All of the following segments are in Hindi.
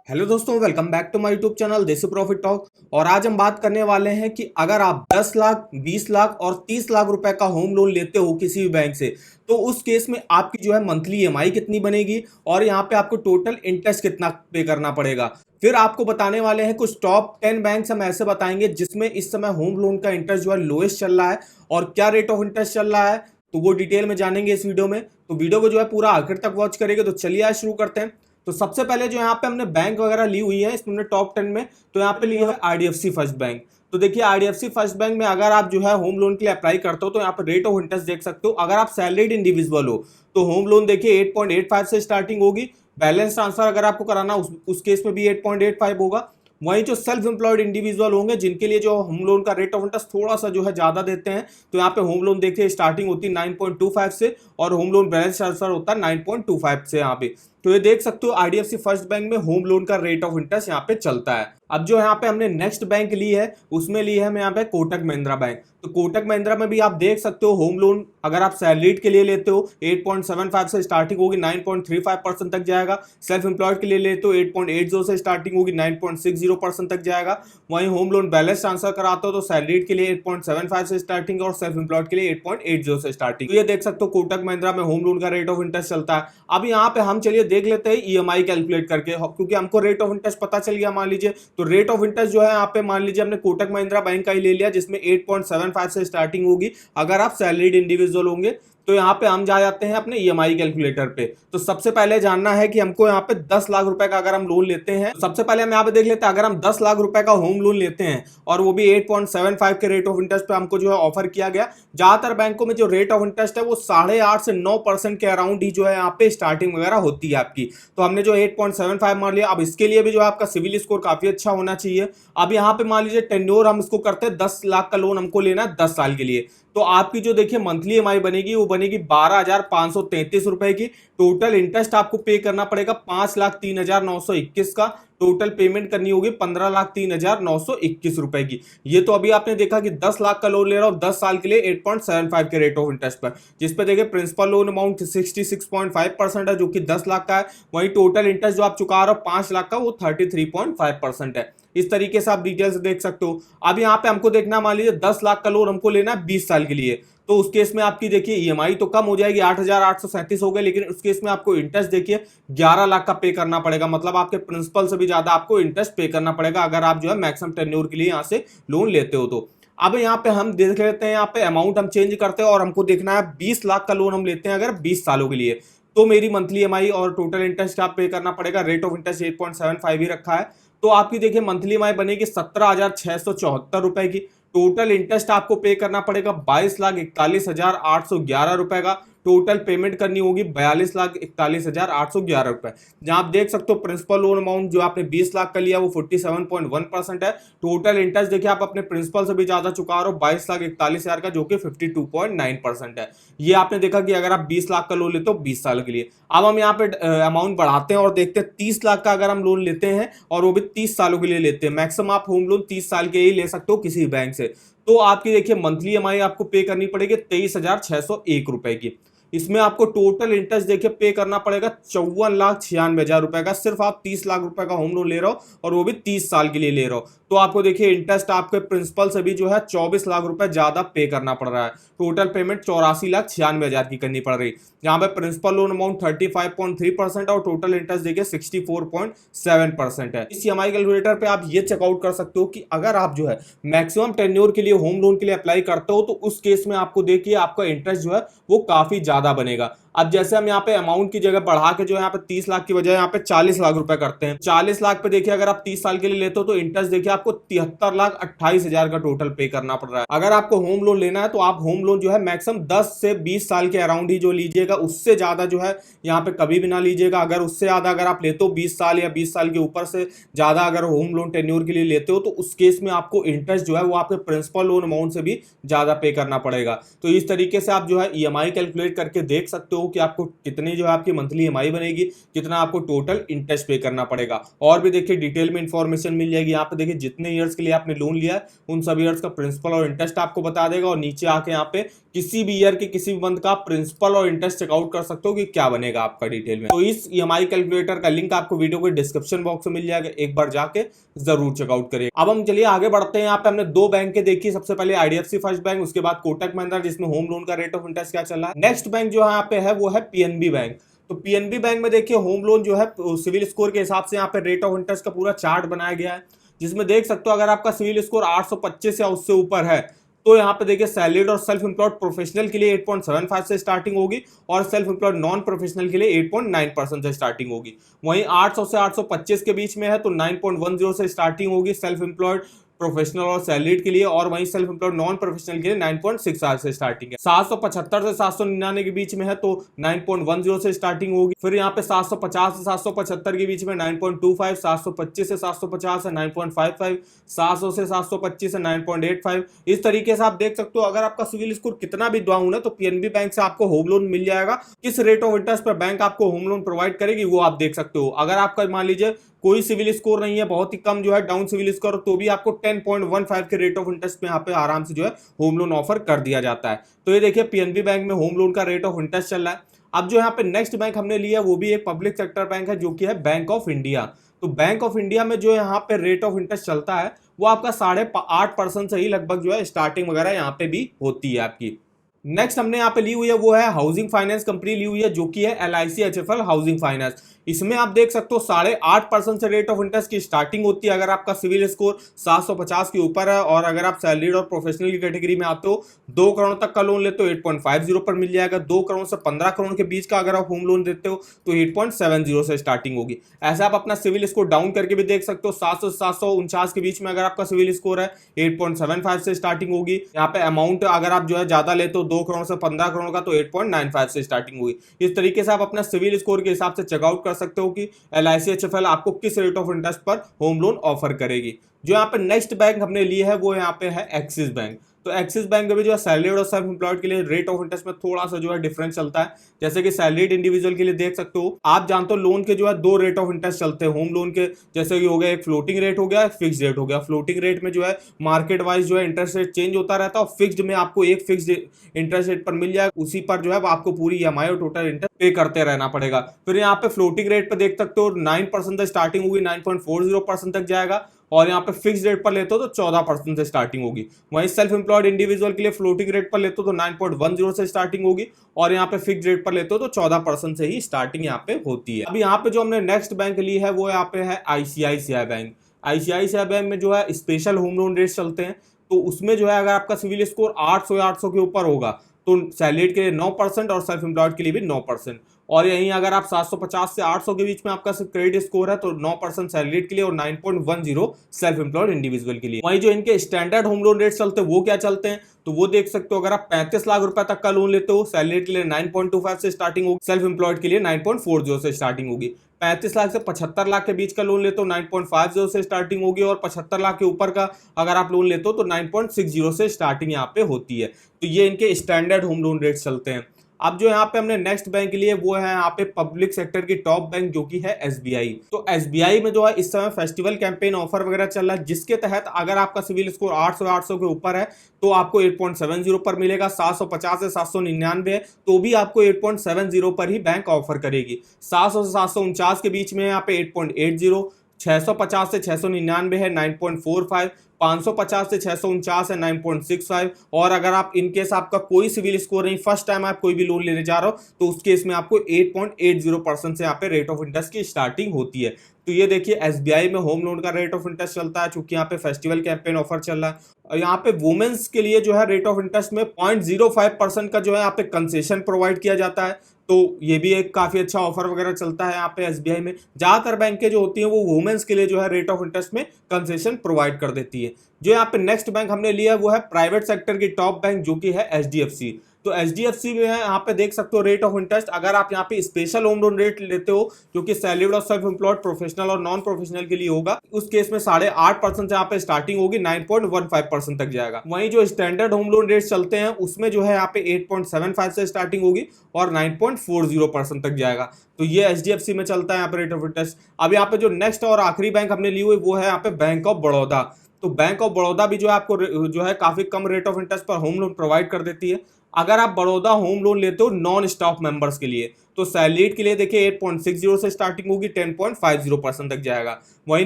हेलो दोस्तों, welcome back to my YouTube channel Desi profit talk. और आज हम बात करने वाले हैं कि अगर आप 10 लाख, 20 लाख और 30 लाख रुपए का होम लोन लेते हो किसी भी बैंक से, तो उस केस में आपकी जो है मंथली ईएमआई कितनी बनेगी और यहाँ पे आपको टोटल इंटरेस्ट कितना पे करना पड़ेगा। फिर आपको बताने वाले हैं कुछ टॉप 10 बैंक्स हम ऐसे बताएंगे जिसमें इस समय होम लोन का इंटरेस्ट जो है लोएस्ट चल रहा है और क्या रेट ऑफ इंटरेस्ट चल रहा है, तो वो डिटेल में जानेंगे इस वीडियो में। तो वीडियो को जो है पूरा आखिर तक वॉच करेंगे। तो चलिए आज शुरू करते हैं। तो सबसे पहले जो यहाँ पे हमने बैंक वगैरह ली हुई है इसमें टॉप 10 में, तो यहाँ पे लिया है आईडीएफसी फर्स्ट बैंक। तो देखिए आईडीएफसी फर्स्ट बैंक में अगर आप जो है होम लोन के लिए अप्लाई करते हो तो यहाँ पे रेट ऑफ इंटरेस्ट देख सकते हो। अगर आप सैलरीड इंडिविजुअल हो तो होम लोन देखिए 8.85 से स्टार्टिंग होगी। बैलेंस ट्रांसफर अगर आपको कराना उस केस में भी 8.85 होगा। वहीं जो सेल्फ एम्प्लॉयड इंडिविजुअल होंगे जिनके लिए जो होम लोन का रेट ऑफ इंटरेस्ट थोड़ा सा जो है ज्यादा देते हैं, तो यहाँ पे होम लोन देखिए स्टार्टिंग होती है 9.25 से और होम लोन बैलेंस ट्रांसफर होता है 9.25 से यहाँ पे। तो ये देख सकते हो आईडीएफसी फर्स्ट बैंक में होम लोन का रेट ऑफ इंटरेस्ट यहाँ पे चलता है। अब जो यहाँ पे हमने नेक्स्ट बैंक ली है उसमें ली है हमें यहाँ पे कोटक महिंद्रा बैंक। तो कोटक महिंद्रा में भी आप देख सकते हो होम लोन अगर आप सैलरीड के लिए लेते हो 8.75 से स्टार्टिंग होगी 9.35% तक जाएगा। सेल्फ एम्प्लॉयड के लिए लेते हो 8.80 से स्टार्टिंग होगी 9.60% तक जाएगा। वहीं होम लोन बैलेंस ट्रांसफर कराते हो तो सैलरीड के लिए 8.75 से स्टार्टिंग और सेल्फ एम्प्लॉयड के लिए 8.80 से स्टार्टिंग। तो ये देख सकते हो कोटक महिंद्रा में होम लोन का रेट ऑफ इंटरेस्ट चलता है। अब यहाँ पे हम चलिए देख लेते हैं ईएमआई कैलकुलेट करके, क्योंकि हमको रेट ऑफ इंटरेस्ट पता चल गया। मान लीजिए तो रेट ऑफ इंटरेस्ट जो है यहाँ पे मान लीजिए हमने कोटक महिंद्रा बैंक का ही ले लिया जिसमें 8.75 से स्टार्टिंग होगी अगर आप सैलरीड इंडिविजुअल होंगे। तो यहाँ पे हम जा जाते हैं अपने ईएमआई कैलकुलेटर पे। तो सबसे पहले जानना है कि हमको यहाँ पे 10 लाख रुपए का अगर हम लोन लेते हैं, तो सबसे पहले हम यहाँ पे देख लेते हैं अगर हम 10 लाख रुपए का होम लोन लेते हैं और वो भी 8.75 के रेट ऑफ इंटरेस्ट पे हमको जो है ऑफर किया गया। ज्यादातर बैंकों में जो रेट ऑफ इंटरेस्ट है वो 8.5 से 9% के अराउंड ही जो है यहाँ पे स्टार्टिंग वगैरह होती है आपकी। तो हमने जो 8.75 मान लिया। अब इसके लिए भी जो है आपका सिविल स्कोर काफी अच्छा होना चाहिए। अब यहाँ पे मान लीजिए टेन्योर हम इसको करते हैं 10 लाख का लोन हमको लेना है 10 साल के लिए। तो आपकी जो देखिए मंथली ईएमआई बनेगी वो बनेगी 12,533 रुपए की। टोटल इंटरेस्ट आपको पे करना पड़ेगा 5,03,921 का। टोटल पेमेंट करनी होगी 15,03,921 रुपए की। ये तो अभी आपने देखा कि 10 लाख का लोन ले रहा हूं 10 साल के लिए 8.75 के रेट ऑफ इंटरेस्ट पर, जिसपे देखिए प्रिंसिपल लोन अमाउंट 66.5% है जो कि 10 लाख का है। वहीं टोटल इंटरेस्ट जो आप चुका रहे हो 5 लाख का वो 33.5% है। इस तरीके से आप डिटेल्स देख सकते हो। अब यहाँ पे हमको देखना, मान लीजिए 10 लाख का लोन हमको लेना है 20 साल के लिए, तो उस केस में आपकी देखिए ईएमआई तो कम हो जाएगी 8,837 हो गए, लेकिन उस केस में आपको इंटरेस्ट देखिए 11 लाख का पे करना पड़ेगा। मतलब आपके प्रिंसिपल से भी ज्यादा आपको इंटरेस्ट पे करना पड़ेगा अगर आप जो है मैक्सिमम टेन्योर के लिए यहाँ से लोन लेते हो तो। अब यहाँ पे हम देख लेते हैं, यहाँ पे अमाउंट हम चेंज करते हैं और हमको देखना है 20 लाख का लोन हम लेते हैं अगर 20 सालों के लिए, तो मेरी मंथली ईएमआई और टोटल इंटरेस्ट क्या पे करना पड़ेगा। रेट ऑफ इंटरेस्ट 8.75 ही रखा है। तो आपकी देखिए मंथली ईएमआई बनेगी 17,674 रुपए की। टोटल इंटरेस्ट आपको पे करना पड़ेगा 22,41,811 रुपए का। टोटल पेमेंट करनी होगी 42,41,811 रुपए। जहां आप देख सकते हो प्रिंसिपल लोन अमाउंट जो आपने 20 लाख का लिया वो 47.1% है। टोटल इंटरेस्ट देखिए आप अपने प्रिंसिपल से भी ज्यादा चुका रहे हो 22,41,000 का जो कि 52.9% है। ये आपने देखा कि अगर आप 20 लाख का लोन लेते हो 20 साल के लिए। अब हम यहाँ पे अमाउंट बढ़ाते हैं और देखते हैं 30 लाख का अगर हम लोन लेते हैं और वो भी 30 सालों के लिए लेते हैं। मैक्सिमम आप होम लोन 30 साल के ही ले सकते हो किसी बैंक से। तो आपकी देखिए मंथली ईएमआई आपको पे करनी पड़ेगी 23,601 रुपए की। इसमें आपको टोटल इंटरेस्ट देखिए पे करना पड़ेगा 54,96,000 रुपए का। सिर्फ आप 30 लाख रुपए का होम लोन ले रहे हो और वो भी 30 साल के लिए ले रहे हो, तो आपको देखिए इंटरेस्ट आपके प्रिंसिपल से भी जो है 24 लाख रुपए ज्यादा पे करना पड़ रहा है। टोटल पेमेंट 84,96,000 की करनी पड़ रही, जहां पे प्रिंसिपल लोन अमाउंट 35.3% और टोटल इंटरेस्ट देखिए 64.7% है। इस ईएमआई कैलकुलेटर पे आप ये चेकआउट कर सकते हो कि अगर आप जो है मैक्सिमम टेन्योर के लिए होम लोन के लिए अप्लाई करते हो तो उस केस में आपको देखिए आपका इंटरेस्ट जो है वो काफी ज्यादा बनेगा। अब जैसे हम यहाँ पे अमाउंट की जगह बढ़ा के जो यहाँ पे 30 लाख की बजाय यहाँ पे 40 लाख रुपए करते हैं। 40 लाख पे देखिए अगर आप 30 साल के लिए लेते हो तो इंटरेस्ट देखिए आपको 73,28,000 का टोटल पे करना पड़ रहा है। अगर आपको होम लोन लेना है तो आप होम लोन जो है मैक्सिमम 10 से 20 साल के अराउंड ही जो लीजिएगा, उससे ज्यादा जो है यहाँ पे कभी भी ना लीजिएगा। अगर उससे ज्यादा अगर आप लेते हो 20 साल या 20 साल के ऊपर से ज्यादा अगर होम लोन टेन्योर के लिए लेते हो तो उस केस में आपको इंटरेस्ट जो है वो आपके प्रिंसिपल लोन अमाउंट से भी ज्यादा पे करना पड़ेगा। तो इस तरीके से आप जो है ईएमआई कैलकुलेट करके देख सकते हो हो कि आपको कितनी जो है आपकी मंथली ईएमआई बनेगी, कितना आपको टोटल इंटरेस्ट पे करना पड़ेगा। और भी देखिए डिटेल में इंफॉर्मेशन मिल जाएगी। यहाँ पे देखिए जितने ईयर्स के लिए आपने लोन लिया है उन सब ईयर्स का प्रिंसिपल और इंटरेस्ट आपको बता देगा, और नीचे आके यहाँ पे किसी भी ईयर के किसी भी मंथ का प्रिंसिपल और इंटरेस्ट चेकआउट कर सकते हो कि क्या बनेगा आपका डिटेल में। तो इस ईएमआई कैलकुलेटर का लिंक आपको वीडियो के डिस्क्रिप्शन बॉक्स में मिल जाएगा, एक बार जाके जरूर चेकआउट करिए। अब हम चलिए आगे बढ़ते हैं। यहाँ पे हमने दो बैंक के देखी, सबसे पहले आईडीएफसी फर्स्ट बैंक, उसके बाद कोटक महिंद्रा, जिसमें होम लोन का रेट ऑफ इंटरेस्ट क्या चल रहा है। नेक्स्ट बैंक जो यहाँ पे है वो है पीएनबी बैंक। तो पीएनबी बैंक में देखिए होम लोन जो है सिविल स्कोर के हिसाब से यहाँ पे रेट ऑफ इंटरेस्ट का पूरा चार्ट बनाया गया है, जिसमें देख सकते हो अगर आपका सिविल स्कोर 825 या उससे ऊपर है तो यहाँ पे देखिए सैलरीड और सेल्फ एम्प्लॉयड प्रोफेशनल के लिए 8.75 से स्टार्टिंग होगी, और सेल्फ एम्प्लॉयड नॉन प्रोफेशनल के लिए 8.9% से स्टार्टिंग होगी। वहीं 800 से 825 के बीच में है तो 9.10 से स्टार्टिंग होगी सेल्फ एम्प्लॉयड प्रोफेशनल और सैलरीड के लिए, और वहीं सेल्फ एम्प्लॉयड नॉन प्रोफेशनल के लिए 9.68 से स्टार्टिंग है। 775 से 799 के बीच में है तो 9.10 से स्टार्टिंग होगी। फिर यहाँ पे 750 से 775 के बीच में 9.25, 725 से 750 है 9.55, 700 से 725 है 9.85। इस तरीके से आप देख सकते हो अगर आपका सिविल स्कोर कितना भी डाउन है तो पीएनबी बैंक से आपको होम लोन मिल जाएगा। किस रेट ऑफ इंटरेस्ट पर बैंक आपको होम लोन प्रोवाइड करेगी वो आप देख सकते हो। अगर आपका मान लीजिए कोई सिविल स्कोर नहीं है, बहुत ही कम जो है डाउन सिविल स्कोर, तो भी आपको 10.15 के रेट ऑफ इंटरेस्ट में यहाँ पे आराम से जो है होम लोन ऑफर कर दिया जाता है। तो ये देखिए पीएनबी बैंक में होम लोन का रेट ऑफ इंटरेस्ट चल रहा है। अब जो यहाँ पे नेक्स्ट बैंक हमने लिया वो भी एक पब्लिक सेक्टर बैंक है, जो कि है बैंक ऑफ इंडिया। तो बैंक ऑफ इंडिया में जो यहाँ पे रेट ऑफ इंटरेस्ट चलता है वो आपका 8.5% से ही लगभग जो है स्टार्टिंग वगैरह यहाँ पे भी होती है आपकी। नेक्स्ट हमने यहाँ पे ली हुई है वो है हाउसिंग फाइनेंस कंपनी ली हुई है, जो कि है LIC-HFL हाउसिंग फाइनेंस। इसमें आप देख सकते हो 8.5% से रेट ऑफ इंटरेस्ट की स्टार्टिंग होती है अगर आपका सिविल स्कोर 750 के ऊपर है, और अगर आप सैलरीड और प्रोफेशनल की कैटेगरी में आते हो 2 करोड़ तक का लोन लेते हो 8.50 पर मिल जाएगा। 2 करोड़ से 15 करोड़ के बीच का अगर आप होम लोन देते हो तो 8.70 से स्टार्टिंग होगी। ऐसा आप अपना सिविल स्कोर डाउन करके भी देख सकते हो। 700 से 749 के बीच में अगर आपका सिविल स्कोर है 8.75 से स्टार्टिंग होगी। यहाँ पे अमाउंट अगर आप जो है ज्यादा लेते हो 2 करोड़ से 15 करोड़ का तो 8.95 से स्टार्टिंग होगी। इस तरीके से आप अपना सिविल स्कोर के हिसाब से चेकआउट कर सकते हो कि LIC-HFL आपको किस रेट ऑफ इंटरेस्ट पर होम लोन ऑफर करेगी। जो यहाँ पे नेक्स्ट बैंक हमने लिए है वो यहाँ पे है एक्सिस बैंक। तो एक्सिस बैंक में भी जो है सैलरीड और सेल्फ एम्प्लॉयड के लिए रेट ऑफ इंटरेस्ट में थोड़ा सा जो है डिफरेंस चलता है। जैसे कि सैलरीड इंडिविजुअल के लिए देख सकते हो, आप जानते हो लोन के जो है 2 रेट ऑफ इंटरेस्ट चलते हैं होम लोन के, जैसे कि हो गया एक फ्लोटिंग रेट हो गया, एक फिक्स रेट हो गया। फ्लोटिंग रेट में जो है मार्केट वाइज जो है इंटरेस्ट रेट चेंज होता रहता है, और फिक्स्ड में आपको एक फिक्स्ड इंटरेस्ट रेट पर मिल जाएगा, उसी पर जो है आपको पूरी ईएमआई और टोटल इंटरेस्ट पे करते रहना पड़ेगा। फिर यहाँ पे फ्लोटिंग रेट पर देख सकते हो 9% से स्टार्टिंग होगी, 9.40% तक जाएगा, और यहाँ पे फिक्स रेट पर लेते हो तो 14% से स्टार्टिंग होगी। वहीं सेल्फ एम्प्लॉयड इंडिविजुअल के लिए फ्लोटिंग रेट पर लेते हो तो 9.10 से स्टार्टिंग होगी, और यहाँ पे फिक्स रेट पर लेते हो तो 14% से ही स्टार्टिंग यहाँ पे होती है। अब यहाँ पे जो हमने नेक्स्ट बैंक ली है वो यहाँ पे है ICICI बैंक। ICICI बैंक में जो है स्पेशल होम लोन रेट चलते हैं। तो उसमें जो है अगर आपका सिविल स्कोर 800 या 800 के ऊपर होगा तो सैलरीड के लिए 9% और सेल्फ एम्प्लॉयड के लिए भी 9%, और यहीं अगर आप 750 से 800 के बीच में आपका क्रेडिट स्कोर है तो 9% सैलरीड के लिए और 9.10 सेल्फ एम्प्लॉयड इंडिविजुअल के लिए। वहीं जो इनके स्टैंडर्ड होम लोन रेट चलते हैं वो क्या चलते हैं तो वो देख सकते हो। अगर आप 35 लाख रुपए तक का लोन लेते हो सैलरीड के लिए 9.25 से स्टार्टिंग होगी, सेल्फ एम्प्लॉयड के लिए 9.40 से स्टार्टिंग होगी। 35 लाख से 75 लाख के बीच का लोन लेते हो 9.50 से स्टार्टिंग होगी, और 75 लाख के ऊपर का अगर आप लोन लेते हो तो 9.60 से स्टार्टिंग यहाँ पे होती है। तो ये इनके स्टैंडर्ड होम लोन रेट चलते हैं। अब जो यहाँ पे हमने नेक्स्ट बैंक लिए वो है यहाँ पे पब्लिक सेक्टर की टॉप बैंक, जो कि है SBI। तो SBI में जो है इस समय फेस्टिवल कैंपेन ऑफर वगैरह चल रहा है, जिसके तहत अगर आपका सिविल स्कोर 800 के ऊपर है तो आपको 8.70 पर मिलेगा। 750 से 799 है तो भी आपको 8.70 पर ही बैंक ऑफर करेगी। 700 से 749 के बीच में यहाँ पे 8.80, 650 से 699 है 9.45, 550 से 649 है 9.65, और अगर आप इनकेस आपका कोई सिविल स्कोर नहीं, फर्स्ट टाइम आप कोई भी लोन लेने जा रहे हो तो उस केस में आपको 8.80% से यहाँ पे रेट ऑफ इंटरेस्ट की स्टार्टिंग होती है। तो ये देखिए SBI में होम लोन का रेट ऑफ इंटरेस्ट चलता है, चूंकि यहाँ पे फेस्टिवल कैंपेन ऑफर चल रहा है। और यहाँ पे वुमेन्स के लिए जो है रेट ऑफ इंटरेस्ट में 0.05% का जो है यहाँ पे कंसेशन प्रोवाइड किया जाता है। तो ये भी एक काफी अच्छा ऑफर वगैरह चलता है यहाँ पे SBI में। ज्यादातर बैंकें जो होती हैं वो वुमेन्स के लिए जो है रेट ऑफ इंटरेस्ट में कंसेशन प्रोवाइड कर देती है। जो यहाँ पे नेक्स्ट बैंक हमने लिया है वो है प्राइवेट सेक्टर की टॉप बैंक, जो कि है HDFC। तो HDFC में है, यहाँ पे देख सकते हो रेट ऑफ इंटरेस्ट। अगर आप यहाँ पे स्पेशल होम लोन रेट लेते हो जो कि सैलरीड और सेल्फ एम्प्लॉयड प्रोफेशनल और नॉन प्रोफेशनल के लिए होगा, उस केस में 8.5% से यहाँ पे स्टार्टिंग होगी, 9.15% तक जाएगा। वहीं जो स्टैंडर्ड होम लोन रेट चलते हैं उसमें जो है यहाँ पे 8.75 से स्टार्टिंग होगी और 9.40% तक जाएगा। तो ये HDFC में चलता है यहाँ पे रेट ऑफ इंटरेस्ट। अब यहाँ पे जो नेक्स्ट और आखिरी बैंक हमने ली हुई वो है यहाँ पे बैंक ऑफ बड़ौदा। तो बैंक ऑफ बड़ौदा भी जो है आपको जो है काफी कम रेट ऑफ इंटरेस्ट पर होम लोन प्रोवाइड कर देती है। अगर आप बड़ौदा होम लोन लेते हो नॉन स्टाफ मेंबर्स के लिए, तो सैलरीड के लिए देखिए 8.60 से स्टार्टिंग होगी, 10.50% तक जाएगा। वहीं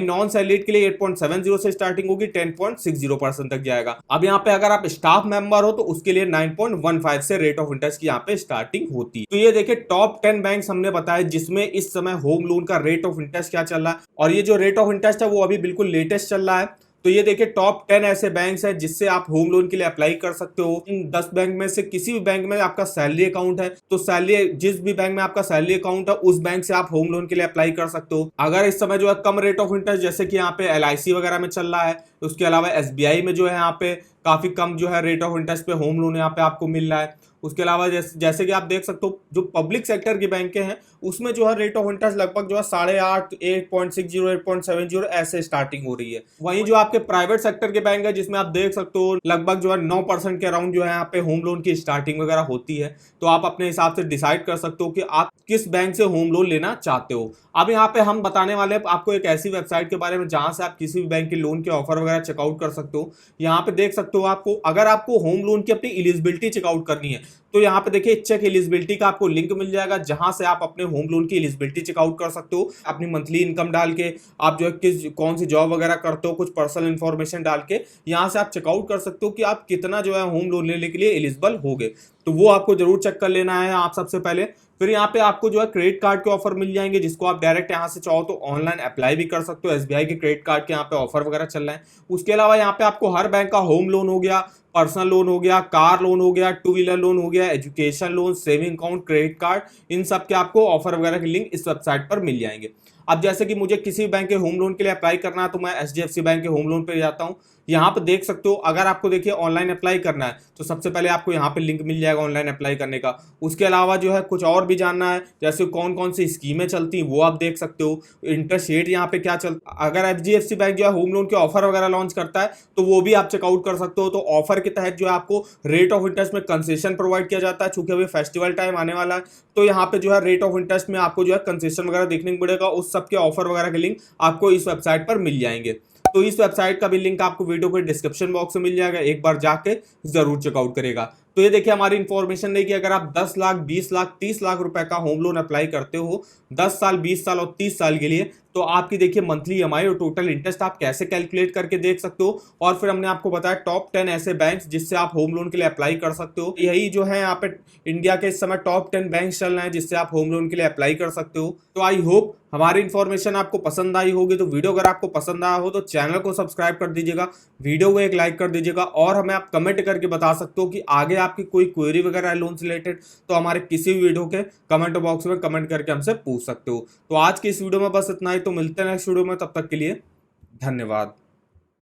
नॉन सैलरीड के लिए 8.70 से स्टार्टिंग होगी, 10.60% तक जाएगा। अब यहाँ पे अगर आप स्टाफ मेंबर हो तो उसके लिए 9.15 से रेट ऑफ इंटरेस्ट की यहाँ पे स्टार्टिंग होती है। तो ये देखिए टॉप 10 बैंक हमने बताया जिसमें इस समय होम लोन का रेट ऑफ इंटरेस्ट क्या चल रहा है, और ये जो रेट ऑफ इंटरेस्ट है वो अभी बिल्कुल लेटेस्ट चल रहा है। तो ये देखिए टॉप 10 ऐसे बैंक्स हैं जिससे आप होम लोन के लिए अप्लाई कर सकते हो। इन 10 बैंक में से किसी भी बैंक में आपका सैलरी अकाउंट है तो सैलरी, जिस भी बैंक में आपका सैलरी अकाउंट है उस बैंक से आप होम लोन के लिए अप्लाई कर सकते हो। अगर इस समय जो है कम रेट ऑफ इंटरेस्ट जैसे कि यहाँ पे LIC वगैरह में चल रहा है, उसके अलावा SBI में जो है यहाँ पे काफी कम जो है रेट ऑफ इंटरेस्ट पे होम लोन यहाँ पे आपको मिल रहा है। उसके अलावा जैसे कि आप देख सकते हो जो पब्लिक सेक्टर की बैंकें हैं उसमें जो है रेट ऑफ इंटरेस्ट लगभग जो है 8.5, 8.60, 8.70 ऐसे स्टार्टिंग हो रही है। वहीं जो आपके प्राइवेट सेक्टर के बैंक है जिसमें आप देख सकते हो लगभग जो है 9% के अराउंड जो है यहाँ पे होम लोन की स्टार्टिंग वगैरह होती है। तो आप अपने हिसाब से डिसाइड कर सकते हो कि आप किस बैंक से होम लोन लेना चाहते हो। अब यहाँ पे हम बताने वाले हैं आपको एक ऐसी वेबसाइट के बारे में जहां से आप किसी भी बैंक के लोन के ऑफर वगैरह चेकआउट कर सकते हो। यहाँ पे देख सकते हो आपको अगर आपको होम लोन की अपनी एलिजिबिलिटी चेकआउट करनी है तो यहाँ पे देखिए चेक एलिजिबिलिटी का आपको लिंक मिल जाएगा जहां से आप अपने होम लोन की एलिजिबिलिटी चेकआउट कर सकते हो। अपनी मंथली इनकम डाल के आप जो है कौन सी जॉब वगैरह करते हो, कुछ पर्सनल इन्फॉर्मेशन डाल के यहाँ से आप चेकआउट कर सकते हो कि आप कितना जो है होम लोन लेने के लिए एलिजिबल होगे। तो वो आपको जरूर चेक कर लेना है आप सबसे पहले। फिर यहाँ पे आपको जो है क्रेडिट कार्ड के ऑफर मिल जाएंगे जिसको आप डायरेक्ट यहाँ से चाहो तो ऑनलाइन अप्लाई भी कर सकते हो। SBI के क्रेडिट कार्ड के यहाँ पे ऑफर वगैरह चल रहे हैं। उसके अलावा यहाँ पे आपको हर बैंक का होम लोन हो गया, पर्सनल लोन हो गया, कार लोन हो गया, 2 व्हीलर लोन हो गया, education loan, saving account, credit card, इन सब के आपको ऑफर वगैरह के लिंक इस वेबसाइट पर मिल जाएंगे। अब जैसे कि मुझे किसी भी बैंक के होम लोन के लिए अप्लाई करना है तो मैं HDFC बैंक के होम लोन पे जाता हूँ। यहाँ पे देख सकते हो अगर आपको देखिए ऑनलाइन अप्लाई करना है तो सबसे पहले आपको यहाँ पे लिंक मिल जाएगा ऑनलाइन अप्लाई करने का। उसके अलावा जो है कुछ और भी जानना है जैसे कौन कौन सी स्कीमें चलती हैं वो आप देख सकते हो, इंटरेस्ट रेट यहाँ पे क्या चलता है। अगर HDFC बैंक जो है होम लोन के ऑफर वगैरह लॉन्च करता है तो वो भी आप चेकआउट कर सकते हो। तो ऑफर के तहत जो है आपको रेट ऑफ इंटरेस्ट में कंसेशन प्रोवाइड किया जाता है। चूंकि अभी फेस्टिवल टाइम आने वाला है तो यहाँ पे जो है रेट ऑफ इंटरेस्ट में आपको जो है कंसेशन वगैरह देखने को मिलेगा। उस सब के ऑफर वगैरह के लिंक आपको इस वेबसाइट पर मिल जाएंगे। तो इस वेबसाइट का भी लिंक आपको वीडियो के डिस्क्रिप्शन बॉक्स में मिल जाएगा, एक बार जाके जरूर चेकआउट करेगा। तो ये देखिए हमारी इंफॉर्मेशन रही कि अगर आप 10 लाख, 20 लाख, 30 लाख रुपए का होम लोन अप्लाई करते हो 10 साल, 20 साल और 30 साल के लिए तो आपकी देखिए मंथली EMI और टोटल इंटरेस्ट आप कैसे कैलकुलेट करके देख सकते हो। और फिर हमने आपको बताया टॉप 10 ऐसे बैंक्स जिससे आप होम लोन के लिए अप्लाई कर सकते हो। यही जो है यहाँ पे इंडिया के इस समय टॉप 10 बैंक चल रहे हैं जिससे आप होम लोन के लिए अप्लाई कर सकते हो। तो आई होप हमारी इन्फॉर्मेशन आपको पसंद आई होगी। तो वीडियो अगर आपको पसंद आया हो तो चैनल को सब्सक्राइब कर दीजिएगा, वीडियो को एक लाइक कर दीजिएगा और हमें आप कमेंट करके बता सकते हो कि आगे आपकी कोई क्वेरी वगैरह है लोन से रिलेटेड तो हमारे किसी भी वीडियो के कमेंट बॉक्स में कमेंट करके हमसे पूछ सकते हो। तो आज की इस वीडियो में बस इतना ही, तो मिलते हैं नेक्स्ट वीडियो में, तब तक के लिए धन्यवाद।